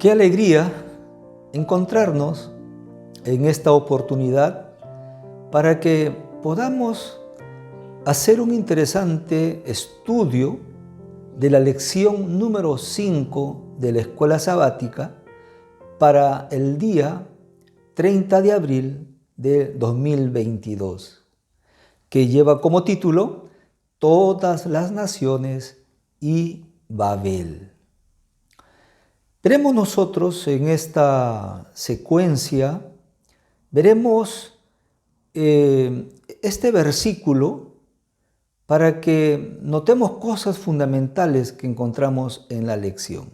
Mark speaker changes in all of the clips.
Speaker 1: Qué alegría encontrarnos en esta oportunidad para que podamos hacer un interesante estudio de la lección número 5 de la Escuela Sabática para el día 30 de abril de 2022, que lleva como título Todas las Naciones y Babel. Veremos nosotros en esta secuencia, veremos este versículo para que notemos cosas fundamentales que encontramos en la lección.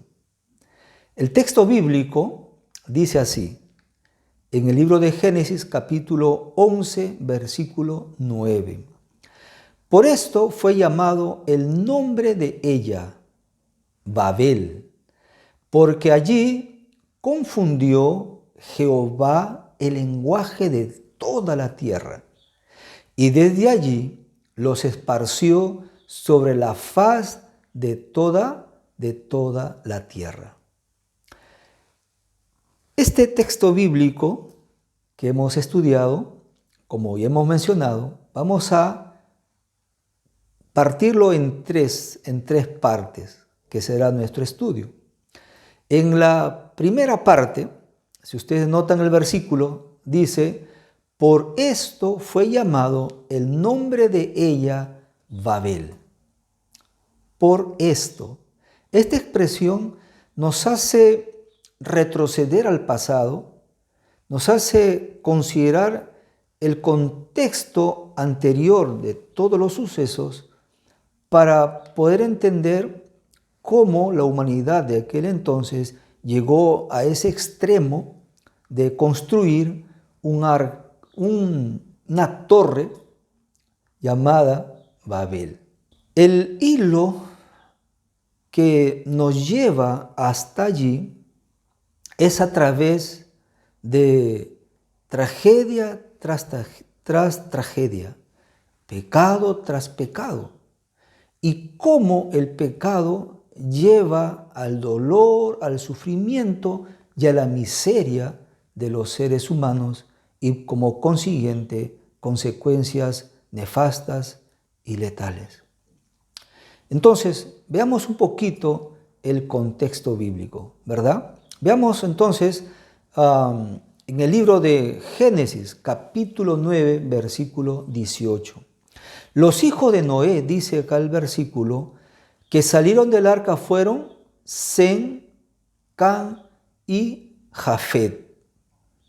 Speaker 1: El texto bíblico dice así, en el libro de Génesis capítulo 11, versículo 9. Por esto fue llamado el nombre de ella, Babel, porque allí confundió Jehová el lenguaje de toda la tierra, y desde allí los esparció sobre la faz de toda la tierra. Este texto bíblico que hemos estudiado, como ya hemos mencionado, vamos a partirlo en tres partes, que será nuestro estudio. En la primera parte, si ustedes notan el versículo, dice, por esto fue llamado el nombre de ella Babel. Por esto. Esta expresión nos hace retroceder al pasado, nos hace considerar el contexto anterior de todos los sucesos para poder entender cómo la humanidad de aquel entonces llegó a ese extremo de construir una torre llamada Babel. El hilo que nos lleva hasta allí es a través de tragedia tras tragedia, pecado tras pecado, y cómo el pecado lleva al dolor, al sufrimiento y a la miseria de los seres humanos y como consiguiente consecuencias nefastas y letales. Entonces, veamos un poquito el contexto bíblico, ¿verdad? Veamos entonces en el libro de Génesis, capítulo 9, versículo 18. Los hijos de Noé, dice acá el versículo, que salieron del arca fueron Sem, Cam y Jafet.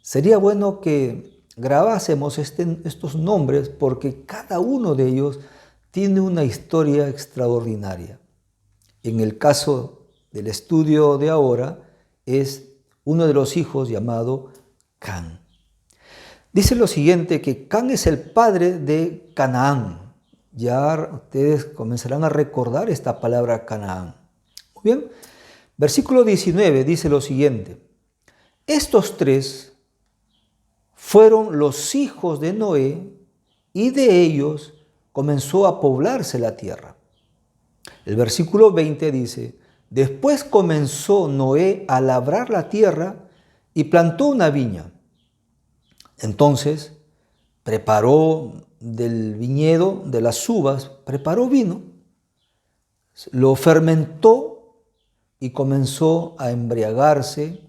Speaker 1: Sería bueno que grabásemos estos nombres porque cada uno de ellos tiene una historia extraordinaria. En el caso del estudio de ahora es uno de los hijos llamado Cam. Dice lo siguiente, que Cam es el padre de Canaán. Ya ustedes comenzarán a recordar esta palabra Canaán. Muy bien, versículo 19 dice lo siguiente. Estos tres fueron los hijos de Noé y de ellos comenzó a poblarse la tierra. El versículo 20 dice, después comenzó Noé a labrar la tierra y plantó una viña. Entonces preparó del viñedo, de las uvas, preparó vino, lo fermentó y comenzó a embriagarse,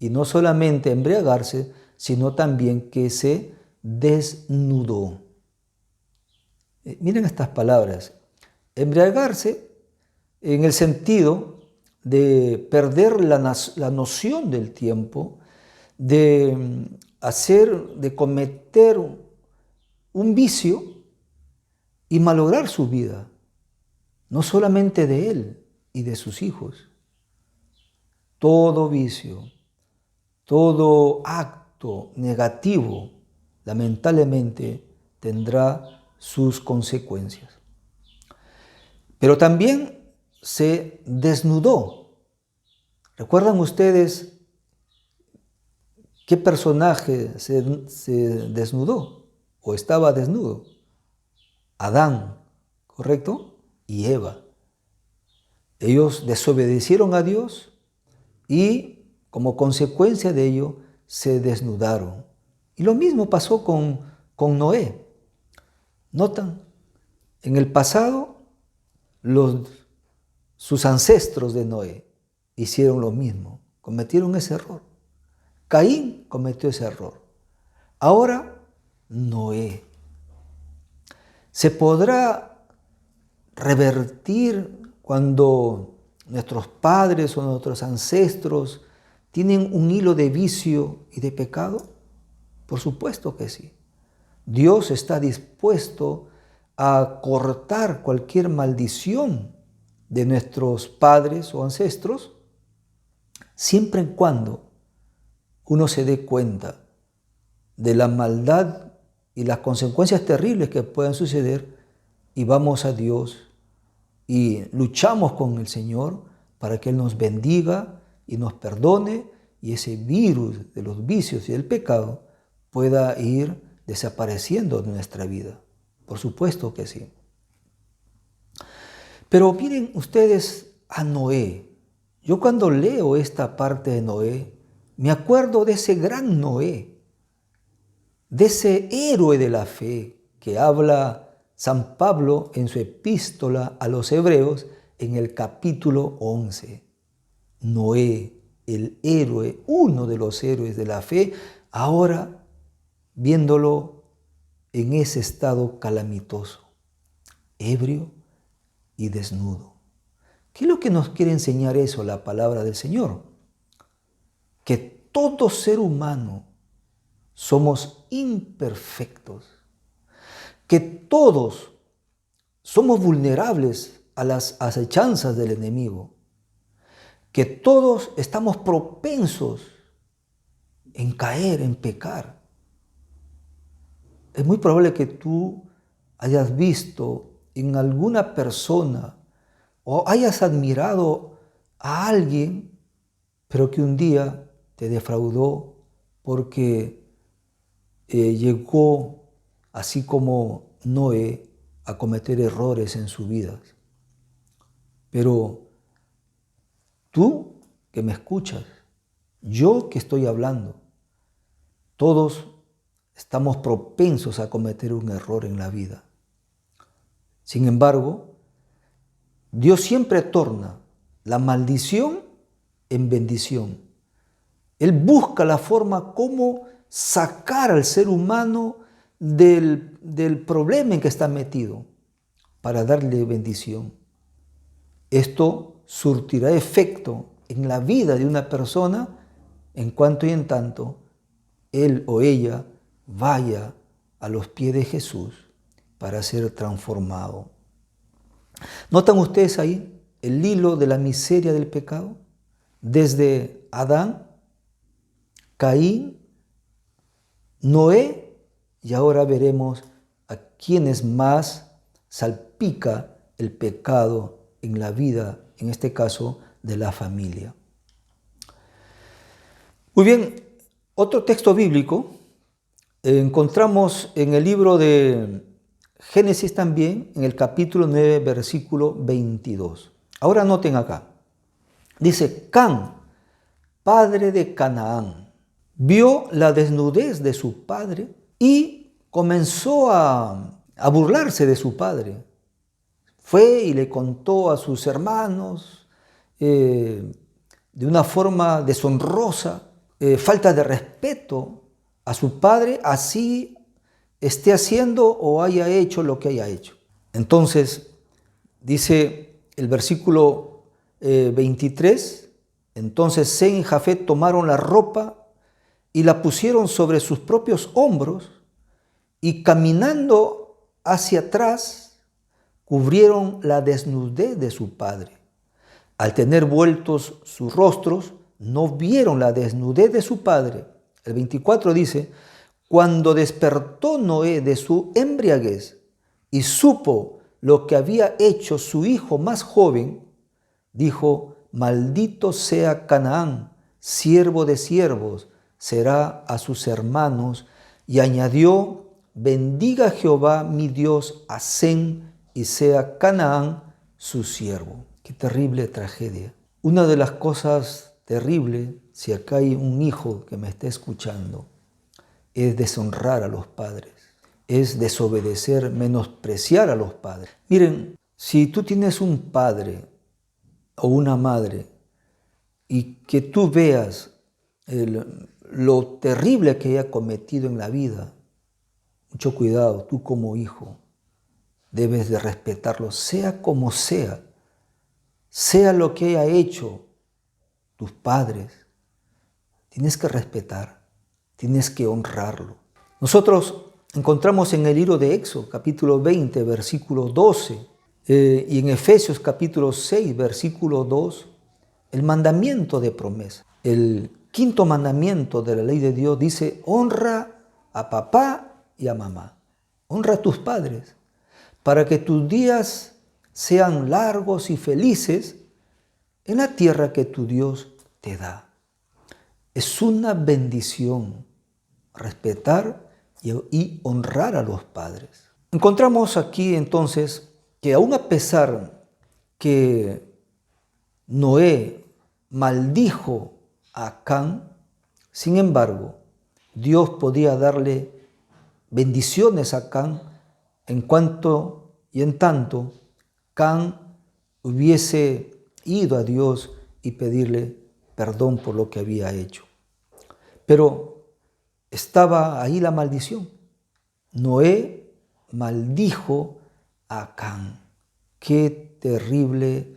Speaker 1: y no solamente embriagarse, sino también que se desnudó. Miren estas palabras, embriagarse en el sentido de perder la noción del tiempo, de cometer un vicio y malograr su vida, no solamente de él y de sus hijos. Todo vicio, todo acto negativo, lamentablemente tendrá sus consecuencias. Pero también se desnudó. ¿Recuerdan ustedes qué personaje se desnudó o estaba desnudo? Adán, ¿correcto? Y Eva. Ellos desobedecieron a Dios y como consecuencia de ello, se desnudaron. Y lo mismo pasó con Noé. ¿Notan? En el pasado, sus ancestros de Noé hicieron lo mismo, cometieron ese error. Caín cometió ese error. Ahora, Noé. ¿Se podrá revertir cuando nuestros padres o nuestros ancestros tienen un hilo de vicio y de pecado? Por supuesto que sí. Dios está dispuesto a cortar cualquier maldición de nuestros padres o ancestros, siempre y cuando uno se dé cuenta de la maldad y las consecuencias terribles que puedan suceder y vamos a Dios y luchamos con el Señor para que Él nos bendiga y nos perdone y ese virus de los vicios y del pecado pueda ir desapareciendo de nuestra vida. Por supuesto que sí. Pero miren ustedes a Noé. Yo cuando leo esta parte de Noé, me acuerdo de ese gran Noé, de ese héroe de la fe que habla San Pablo en su epístola a los Hebreos en el capítulo 11. Noé, el héroe, uno de los héroes de la fe, ahora viéndolo en ese estado calamitoso, ebrio y desnudo. ¿Qué es lo que nos quiere enseñar eso, la palabra del Señor? Que todo ser humano somos imperfectos, que todos somos vulnerables a las acechanzas del enemigo, que todos estamos propensos en caer, en pecar. Es muy probable que tú hayas visto en alguna persona o hayas admirado a alguien, pero que un día te defraudó porque llegó, así como Noé, a cometer errores en su vida. Pero tú que me escuchas, yo que estoy hablando, todos estamos propensos a cometer un error en la vida. Sin embargo, Dios siempre torna la maldición en bendición. Él busca la forma como sacar al ser humano del problema en que está metido para darle bendición. Esto surtirá efecto en la vida de una persona en cuanto y en tanto él o ella vaya a los pies de Jesús para ser transformado. ¿Notan ustedes ahí el hilo de la miseria del pecado? Desde Adán, Caín, Noé, y ahora veremos a quienes más salpica el pecado en la vida, en este caso, de la familia. Muy bien, otro texto bíblico encontramos en el libro de Génesis también, en el capítulo 9, versículo 22. Ahora noten acá. Dice, Can, padre de Canaán, vio la desnudez de su padre y comenzó a burlarse de su padre. Fue y le contó a sus hermanos de una forma deshonrosa, falta de respeto a su padre, así esté haciendo o haya hecho lo que haya hecho. Entonces, dice el versículo 23, entonces Sem y Jafet tomaron la ropa y la pusieron sobre sus propios hombros y caminando hacia atrás cubrieron la desnudez de su padre. Al tener vueltos sus rostros, no vieron la desnudez de su padre. El 24 dice, cuando despertó Noé de su embriaguez y supo lo que había hecho su hijo más joven, dijo, maldito sea Canaán, siervo de siervos, será a sus hermanos. Y añadió, bendiga Jehová mi Dios a Sem y sea Canaán su siervo. Qué terrible tragedia. Una de las cosas terribles si acá hay un hijo que me está escuchando, es deshonrar a los padres, es desobedecer, menospreciar a los padres. Miren, si tú tienes un padre o una madre y que tú veas lo terrible que haya cometido en la vida, mucho cuidado, tú como hijo debes de respetarlo, sea como sea lo que haya hecho tus padres, tienes que respetar, tienes que honrarlo. Nosotros encontramos en el libro de Éxodo, capítulo 20, versículo 12, y en Efesios, capítulo 6, versículo 2, el mandamiento de promesa. El quinto mandamiento de la ley de Dios dice, honra a papá y a mamá. Honra a tus padres, para que tus días sean largos y felices en la tierra que tu Dios te da. Es una bendición respetar y honrar a los padres. Encontramos aquí entonces que aun a pesar que Noé maldijo a Can, sin embargo, Dios podía darle bendiciones a Can en cuanto y en tanto Can hubiese ido a Dios y pedirle perdón por lo que había hecho. Pero estaba ahí la maldición. Noé maldijo a Can. Qué terrible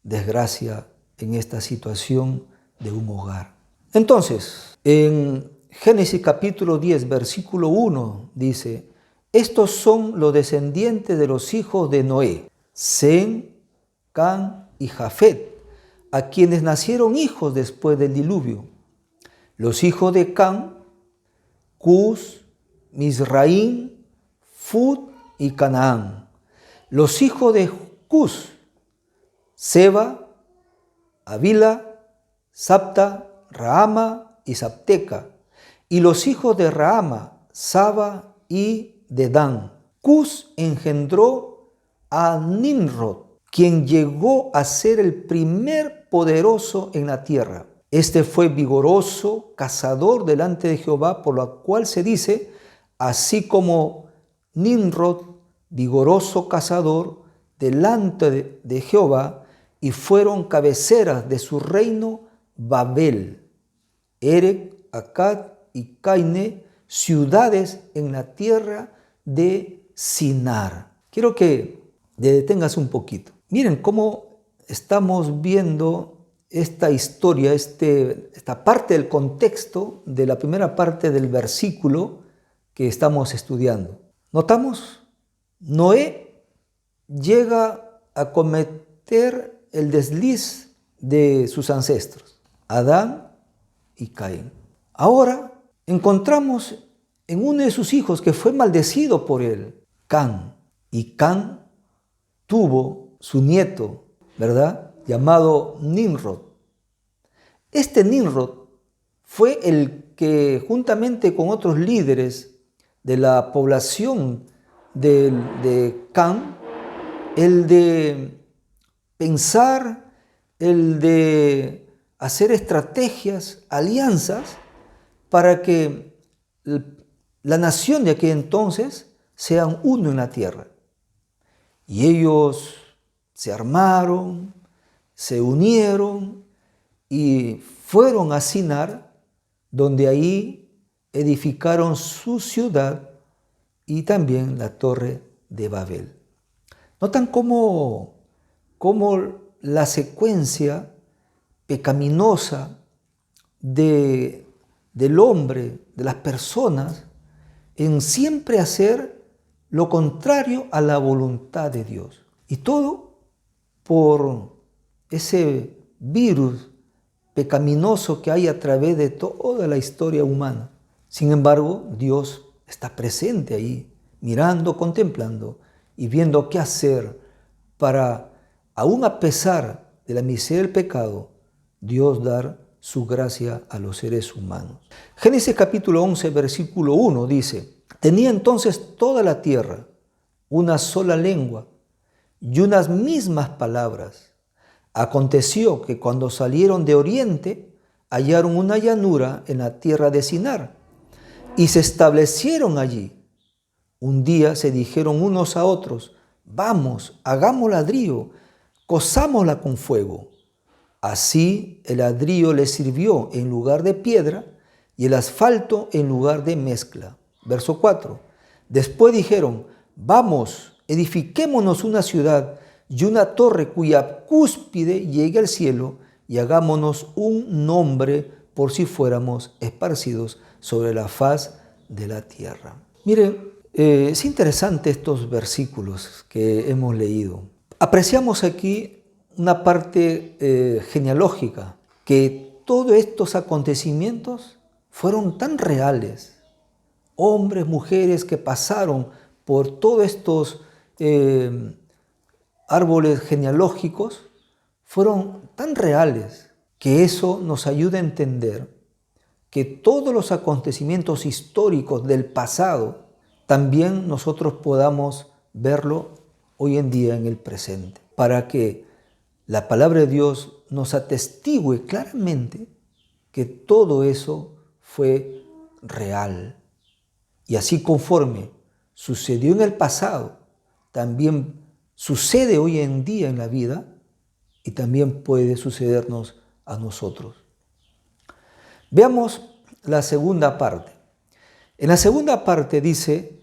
Speaker 1: desgracia en esta situación de un hogar. Entonces, en Génesis capítulo 10, versículo 1 dice, estos son los descendientes de los hijos de Noé, Sem, Can y Jafet, a quienes nacieron hijos después del diluvio. Los hijos de Can, Cus, Mizraim, Fud y Canaán. Los hijos de Cus, Seba, Avila, Sapta, Raama y Sapteca. Y los hijos de Raama, Saba y Dedán. Cus engendró a Nimrod, quien llegó a ser el primer poderoso en la tierra. Este fue vigoroso, cazador delante de Jehová, por lo cual se dice, así como Nimrod, vigoroso cazador delante de Jehová, y fueron cabeceras de su reino Babel, Erec, Akkad y Caine, ciudades en la tierra de Sinar. Quiero que te detengas un poquito. Miren cómo estamos viendo esta historia, esta parte del contexto de la primera parte del versículo que estamos estudiando. ¿Notamos? Noé llega a cometer el desliz de sus ancestros, Adán y Caín. Ahora encontramos en uno de sus hijos que fue maldecido por él, Can. Y Can tuvo su nieto, ¿verdad?, llamado Nimrod. Este Nimrod fue el que, juntamente con otros líderes de la población de Can, el de pensar, el de hacer estrategias, alianzas, para que la nación de aquel entonces sean uno en la tierra. Y ellos se armaron, se unieron y fueron a Sinar, donde ahí edificaron su ciudad y también la torre de Babel. ¿Notan cómo la secuencia pecaminosa del hombre, de las personas, en siempre hacer lo contrario a la voluntad de Dios? Y todo por ese virus pecaminoso que hay a través de toda la historia humana. Sin embargo, Dios está presente ahí, mirando, contemplando y viendo qué hacer para, aún a pesar de la miseria del pecado, Dios dar su gracia a los seres humanos. Génesis capítulo 11, versículo 1 dice, tenía entonces toda la tierra una sola lengua y unas mismas palabras. Aconteció que cuando salieron de oriente, hallaron una llanura en la tierra de Sinar y se establecieron allí. Un día se dijeron unos a otros: vamos, hagamos ladrillo, cozámosla con fuego. Así el ladrillo les sirvió en lugar de piedra y el asfalto en lugar de mezcla. Verso 4. Después dijeron: vamos, edifiquémonos una ciudad y una torre cuya cúspide llegue al cielo, y hagámonos un nombre por si fuéramos esparcidos sobre la faz de la tierra. Miren, es interesante estos versículos que hemos leído. Apreciamos aquí una parte genealógica, que todos estos acontecimientos fueron tan reales. Hombres, mujeres que pasaron por todos estos árboles genealógicos fueron tan reales que eso nos ayuda a entender que todos los acontecimientos históricos del pasado también nosotros podamos verlo hoy en día en el presente, para que la palabra de Dios nos atestigue claramente que todo eso fue real. Y así conforme sucedió en el pasado, también sucede hoy en día en la vida y también puede sucedernos a nosotros. Veamos la segunda parte. En la segunda parte dice: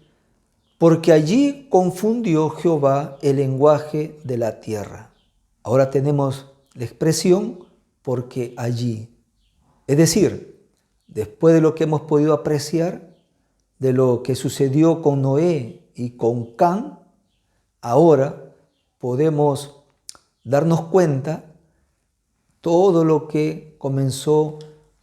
Speaker 1: porque allí confundió Jehová el lenguaje de la tierra. Ahora tenemos la expresión porque allí. Es decir, después de lo que hemos podido apreciar, de lo que sucedió con Noé y con Can, ahora podemos darnos cuenta todo lo que comenzó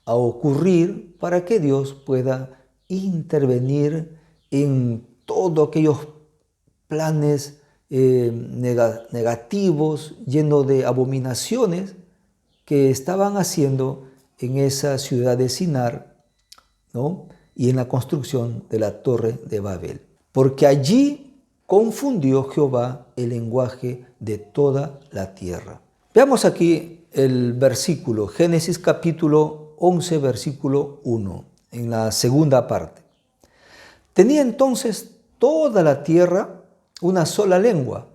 Speaker 1: a ocurrir para que Dios pueda intervenir en todos aquellos planes negativos, llenos de abominaciones que estaban haciendo en esa ciudad de Sinar, ¿no? Y en la construcción de la torre de Babel. Porque allí confundió Jehová el lenguaje de toda la tierra. Veamos aquí el versículo, Génesis capítulo 11, versículo 1, en la segunda parte. Tenía entonces toda la tierra una sola lengua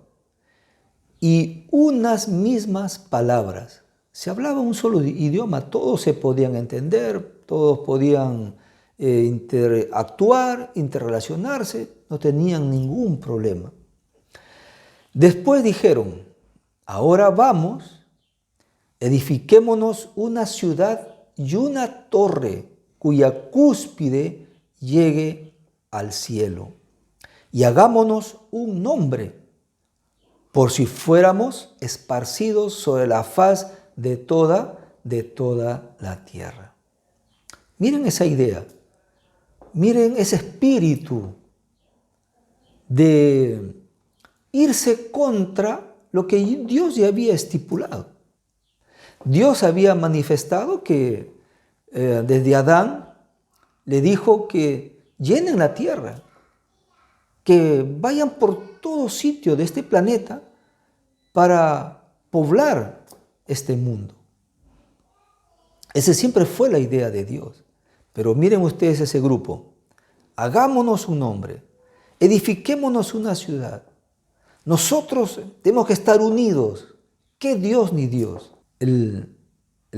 Speaker 1: y unas mismas palabras. Se hablaba un solo idioma, todos se podían entender, todos podían interactuar, interrelacionarse, no tenían ningún problema. Después dijeron: ahora vamos, edifiquémonos una ciudad y una torre cuya cúspide llegue al cielo, y hagámonos un nombre, por si fuéramos esparcidos sobre la faz de toda la tierra. Miren esa idea, miren ese espíritu de irse contra lo que Dios ya había estipulado. Dios había manifestado que desde Adán le dijo que llenen la tierra, que vayan por todo sitio de este planeta para poblar este mundo. Esa siempre fue la idea de Dios. Pero miren ustedes ese grupo. Hagámonos un nombre, edifiquémonos una ciudad. Nosotros tenemos que estar unidos. ¿Qué Dios ni Dios? El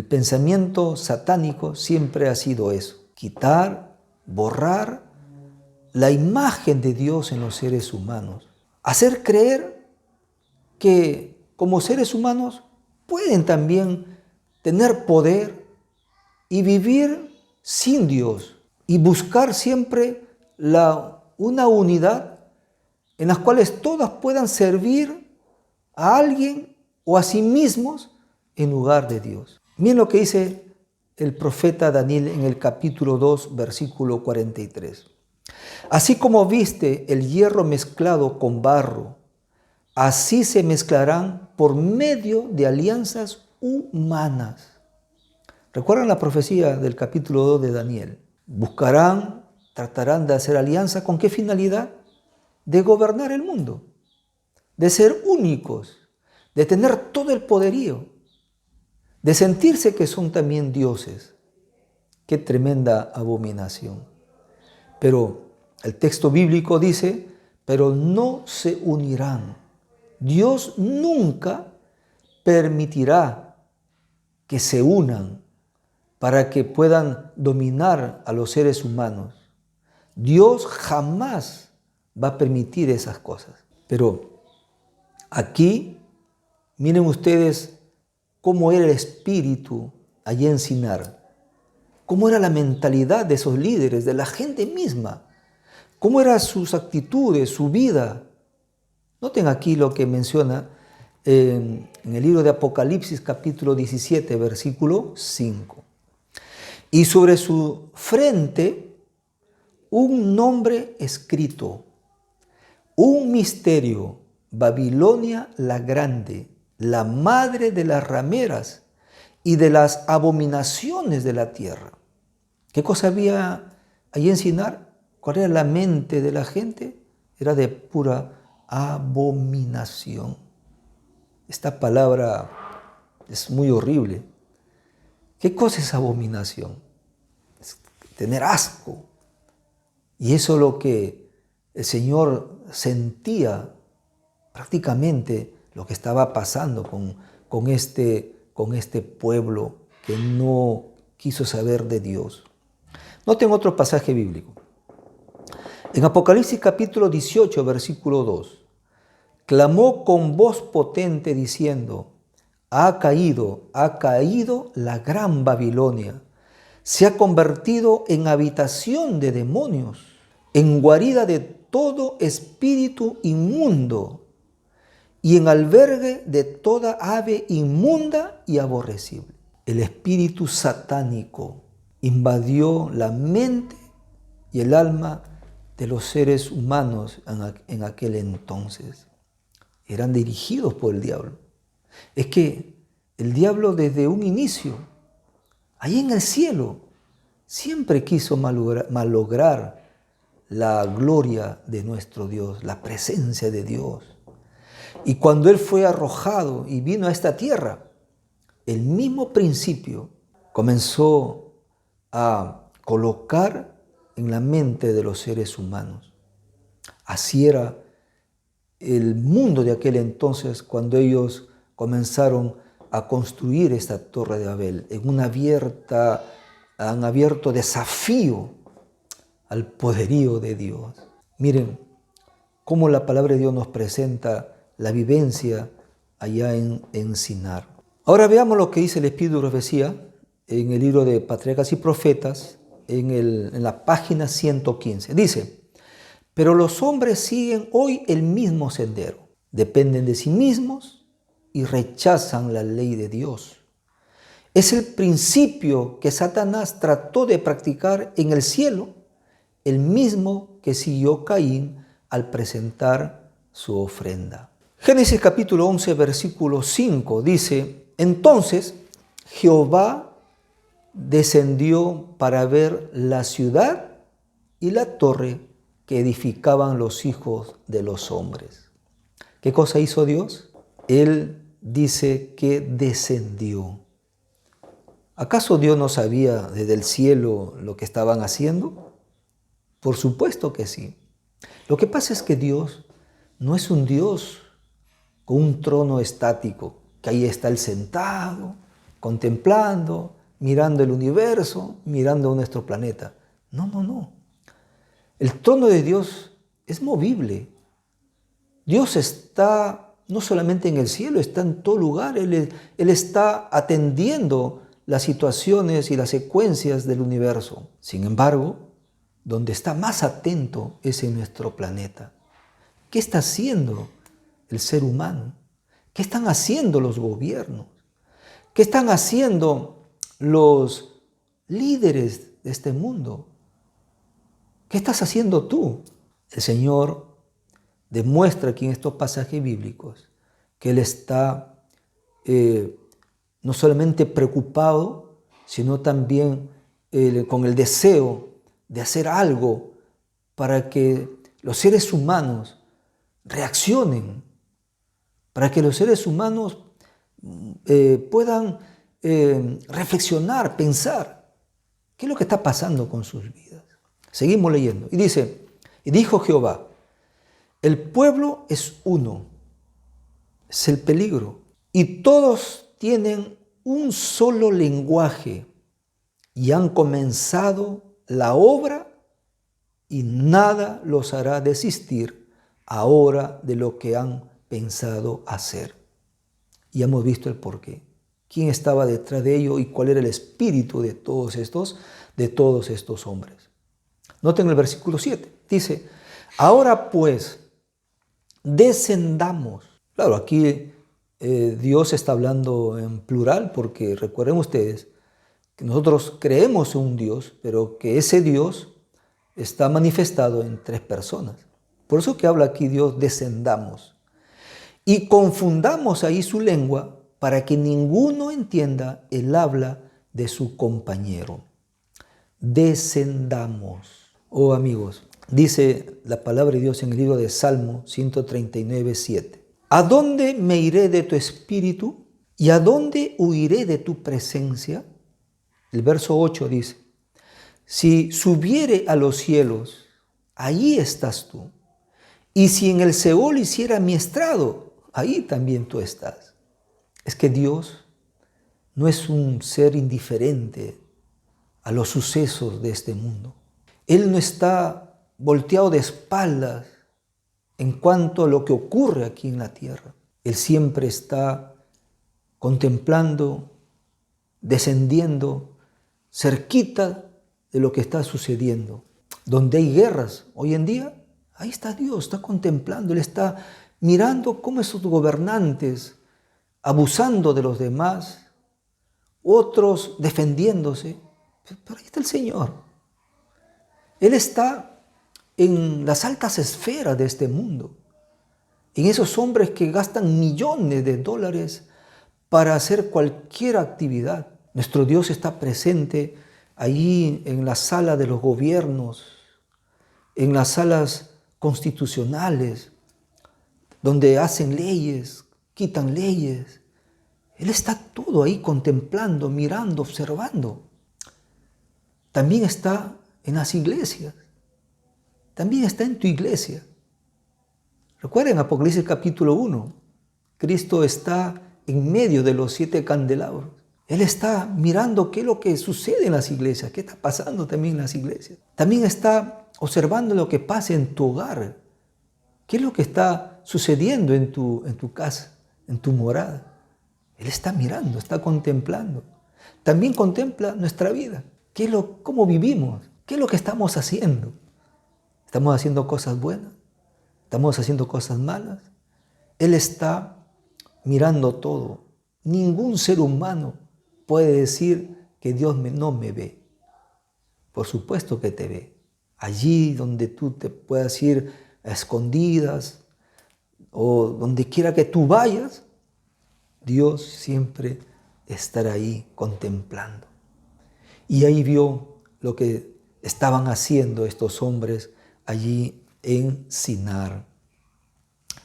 Speaker 1: pensamiento satánico siempre ha sido eso: quitar, borrar la imagen de Dios en los seres humanos. Hacer creer que como seres humanos pueden también tener poder y vivir sin Dios y buscar siempre una unidad en las cuales todas puedan servir a alguien o a sí mismos en lugar de Dios. Miren lo que dice el profeta Daniel en el capítulo 2, versículo 43. Así como viste el hierro mezclado con barro, así se mezclarán por medio de alianzas humanas. ¿Recuerdan la profecía del capítulo 2 de Daniel? Buscarán, tratarán de hacer alianza. ¿Con qué finalidad? De gobernar el mundo, de ser únicos, de tener todo el poderío, de sentirse que son también dioses. Qué tremenda abominación. Pero el texto bíblico dice, pero no se unirán. Dios nunca permitirá que se unan para que puedan dominar a los seres humanos. Dios jamás va a permitir esas cosas. Pero aquí, miren ustedes cómo era el espíritu allí en Sinar, cómo era la mentalidad de esos líderes, de la gente misma, cómo eran sus actitudes, su vida. Noten aquí lo que menciona en el libro de Apocalipsis capítulo 17, versículo 5. Y sobre su frente un nombre escrito, un misterio, Babilonia la grande, la madre de las rameras y de las abominaciones de la tierra. ¿Qué cosa había allí en Sinar? ¿Cuál era la mente de la gente? Era de pura abominación. Esta palabra es muy horrible. ¿Qué cosa es abominación? Es tener asco. Y eso es lo que el Señor sentía prácticamente lo que estaba pasando con este pueblo que no quiso saber de Dios. Noten otro pasaje bíblico. En Apocalipsis capítulo 18, versículo 2, clamó con voz potente diciendo, ha caído la gran Babilonia, se ha convertido en habitación de demonios, en guarida de todo espíritu inmundo y en albergue de toda ave inmunda y aborrecible. El espíritu satánico invadió la mente y el alma de los seres humanos en aquel entonces. Eran dirigidos por el diablo. Es que el diablo desde un inicio, ahí en el cielo, siempre quiso malograr la gloria de nuestro Dios, la presencia de Dios. Y cuando Él fue arrojado y vino a esta tierra, el mismo principio comenzó a colocar en la mente de los seres humanos. Así era el mundo de aquel entonces cuando ellos comenzaron a construir esta Torre de Babel en un abierto desafío al poderío de Dios. Miren cómo la palabra de Dios nos presenta la vivencia allá en Sinar. Ahora veamos lo que dice el Espíritu de Profecía en el libro de Patriarcas y Profetas, en la página 115. Dice, pero los hombres siguen hoy el mismo sendero, dependen de sí mismos y rechazan la ley de Dios. Es el principio que Satanás trató de practicar en el cielo, el mismo que siguió Caín al presentar su ofrenda. Génesis capítulo 11, versículo 5 dice, entonces Jehová descendió para ver la ciudad y la torre que edificaban los hijos de los hombres. ¿Qué cosa hizo Dios? Él dice que descendió. ¿Acaso Dios no sabía desde el cielo lo que estaban haciendo? Por supuesto que sí. Lo que pasa es que Dios no es un Dios con un trono estático, que ahí está Él sentado, contemplando, mirando el universo, mirando nuestro planeta. No, no, no. El trono de Dios es movible. Dios está no solamente en el cielo, está en todo lugar. Él está atendiendo las situaciones y las secuencias del universo. Sin embargo, donde está más atento es en nuestro planeta. ¿Qué está haciendo el ser humano? ¿Qué están haciendo los gobiernos? ¿Qué están haciendo los líderes de este mundo? ¿Qué estás haciendo tú? El Señor demuestra aquí en estos pasajes bíblicos que Él está no solamente preocupado, sino también con el deseo de hacer algo para que los seres humanos reaccionen, para que los seres humanos puedan reflexionar, pensar. ¿Qué es lo que está pasando con sus vidas? Seguimos leyendo. Y dice, y dijo Jehová, el pueblo es uno, es el peligro, y todos tienen un solo lenguaje y han comenzado la obra y nada los hará desistir ahora de lo que han pensado hacer. Y hemos visto el porqué. ¿Quién estaba detrás de ello y cuál era el espíritu de todos estos hombres? Noten el versículo 7. Dice, ahora pues, descendamos. Claro, aquí Dios está hablando en plural porque recuerden ustedes que nosotros creemos en un Dios, pero que ese Dios está manifestado en tres personas. Por eso que habla aquí Dios, descendamos. Y confundamos ahí su lengua para que ninguno entienda el habla de su compañero. Descendamos. Oh amigos, dice la palabra de Dios en el libro de Salmo 139, 7. ¿A dónde me iré de tu espíritu? ¿Y a dónde huiré de tu presencia? El verso 8 dice, si subiere a los cielos, allí estás tú. Y si en el Seol hiciera mi estrado, ahí también tú estás. Es que Dios no es un ser indiferente a los sucesos de este mundo. Él no está volteado de espaldas en cuanto a lo que ocurre aquí en la tierra. Él siempre está contemplando, descendiendo, cerquita de lo que está sucediendo. Donde hay guerras hoy en día, ahí está Dios, está contemplando, Él está mirando cómo esos gobernantes, abusando de los demás, otros defendiéndose, pero ahí está el Señor. Él está en las altas esferas de este mundo, en esos hombres que gastan millones de dólares para hacer cualquier actividad. Nuestro Dios está presente allí en la sala de los gobiernos, en las salas constitucionales, donde hacen leyes, quitan leyes. Él está todo ahí contemplando, mirando, observando. También está en las iglesias. También está en tu iglesia. Recuerden Apocalipsis capítulo 1. Cristo está en medio de los 7 candelabros. Él está mirando qué es lo que sucede en las iglesias, qué está pasando también en las iglesias. También está observando lo que pasa en tu hogar. ¿Qué es lo que está sucediendo en tu casa, en tu morada? Él está mirando, está contemplando. También contempla nuestra vida. ¿Cómo vivimos? ¿Qué es lo que estamos haciendo? ¿Estamos haciendo cosas buenas? ¿Estamos haciendo cosas malas? Él está mirando todo. Ningún ser humano puede decir que Dios no me ve. Por supuesto que te ve. Allí donde tú te puedas ir a escondidas o donde quiera que tú vayas, Dios siempre estará ahí contemplando. Y ahí vio lo que estaban haciendo estos hombres allí en Sinar.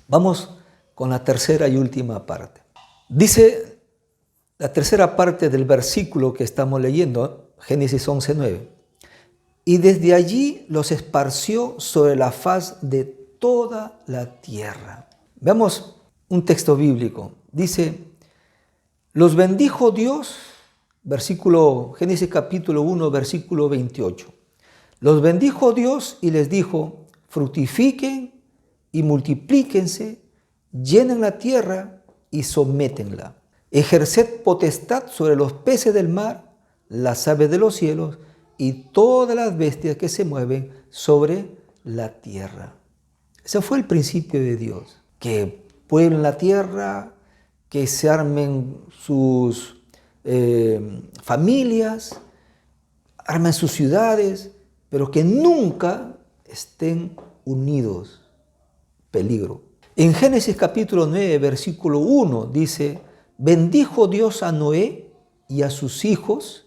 Speaker 1: Vamos con la tercera y última parte. Dice la tercera parte del versículo que estamos leyendo, Génesis 11:9. Y desde allí los esparció sobre la faz de toda la tierra. Veamos un texto bíblico. Dice, los bendijo Dios, Génesis capítulo 1, versículo 28. Los bendijo Dios y les dijo, fructifiquen y multiplíquense, llenen la tierra y sométenla. Ejerced potestad sobre los peces del mar, las aves de los cielos y todas las bestias que se mueven sobre la tierra. Ese fue el principio de Dios, que pueblen la tierra, que se armen sus familias, armen sus ciudades, pero que nunca estén unidos. Peligro. En Génesis capítulo 9, versículo 1 dice, bendijo Dios a Noé y a sus hijos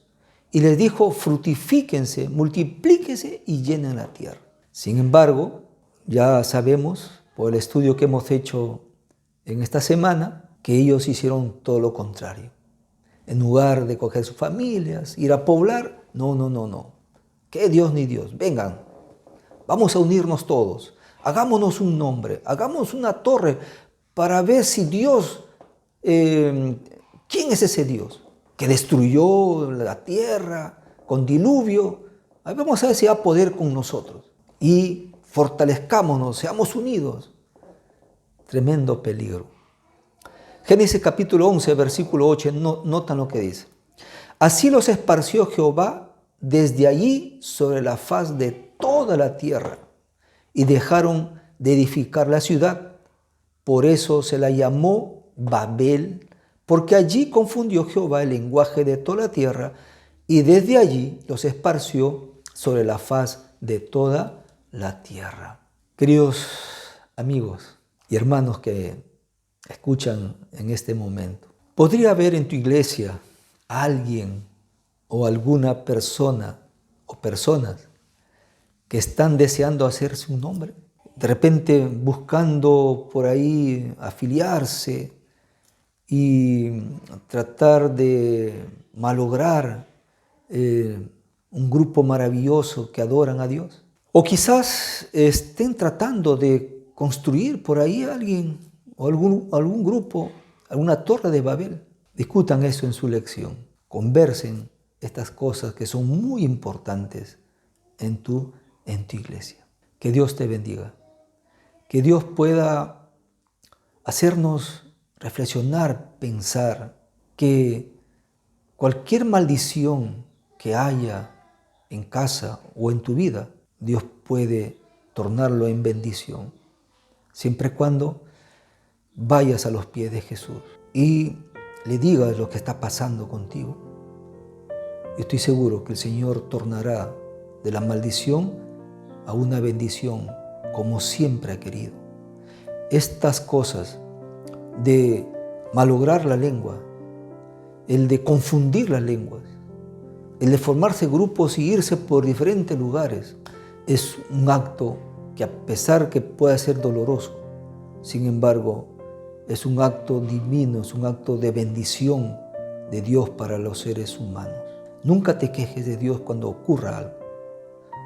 Speaker 1: y les dijo, fructifíquense, multiplíquense y llenen la tierra. Sin embargo, ya sabemos por el estudio que hemos hecho en esta semana que ellos hicieron todo lo contrario. En lugar de coger sus familias, ir a poblar, No, no, no, no. ¿Qué Dios ni Dios? Vengan, vamos a unirnos todos. Hagámonos un nombre, hagamos una torre para ver si Dios, ¿quién es ese Dios? Que destruyó la tierra con diluvio. Ahí vamos a ver si va a poder con nosotros. Y fortalezcámonos, seamos unidos. Tremendo peligro. Génesis capítulo 11, versículo 8, notan lo que dice. Así los esparció Jehová desde allí sobre la faz de toda la tierra, y dejaron de edificar la ciudad. Por eso se la llamó Babel, porque allí confundió Jehová el lenguaje de toda la tierra, y desde allí los esparció sobre la faz de toda la tierra. Queridos amigos y hermanos que escuchan en este momento, ¿podría haber en tu iglesia alguien o alguna persona o personas que están deseando hacerse un nombre? De repente buscando por ahí afiliarse y tratar de malograr un grupo maravilloso que adoran a Dios. O quizás estén tratando de construir por ahí alguien o algún grupo, alguna torre de Babel. Discutan eso en su lección. Conversen estas cosas que son muy importantes en tu iglesia. Que Dios te bendiga. Que Dios pueda hacernos reflexionar, pensar que cualquier maldición que haya en casa o en tu vida, Dios puede tornarlo en bendición, siempre y cuando vayas a los pies de Jesús y le digas lo que está pasando contigo. Yo estoy seguro que el Señor tornará de la maldición a una bendición, como siempre ha querido. Estas cosas de malograr la lengua, el de confundir las lenguas, el de formarse grupos y irse por diferentes lugares, es un acto que, a pesar que pueda ser doloroso, sin embargo, es un acto divino, es un acto de bendición de Dios para los seres humanos. Nunca te quejes de Dios cuando ocurra algo.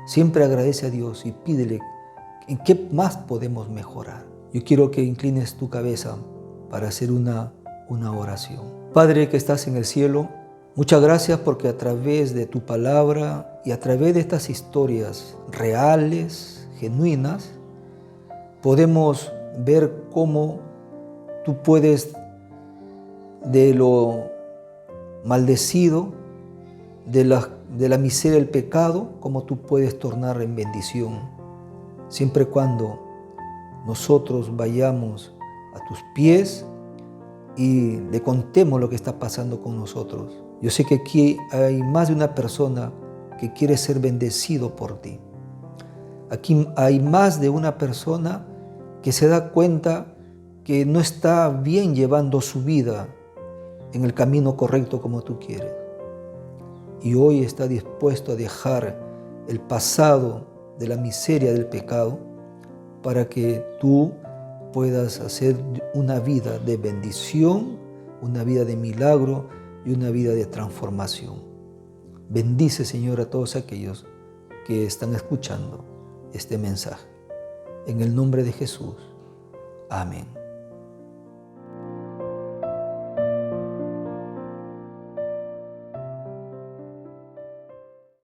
Speaker 1: Siempre agradece a Dios y pídele en qué más podemos mejorar. Yo quiero que inclines tu cabeza para hacer una oración. Padre que estás en el cielo, muchas gracias porque a través de tu palabra y a través de estas historias reales, genuinas, podemos ver cómo tú puedes, de lo maldecido, de la miseria del pecado, cómo tú puedes tornar en bendición, siempre y cuando nosotros vayamos a tus pies y le contemos lo que está pasando con nosotros. Yo sé que aquí hay más de una persona que quiere ser bendecido por ti. Aquí hay más de una persona que se da cuenta que no está bien llevando su vida en el camino correcto como tú quieres. Y hoy está dispuesto a dejar el pasado de la miseria del pecado para que tú puedas hacer una vida de bendición, una vida de milagro y una vida de transformación. Bendice, Señor, a todos aquellos que están escuchando este mensaje. En el nombre de Jesús. Amén.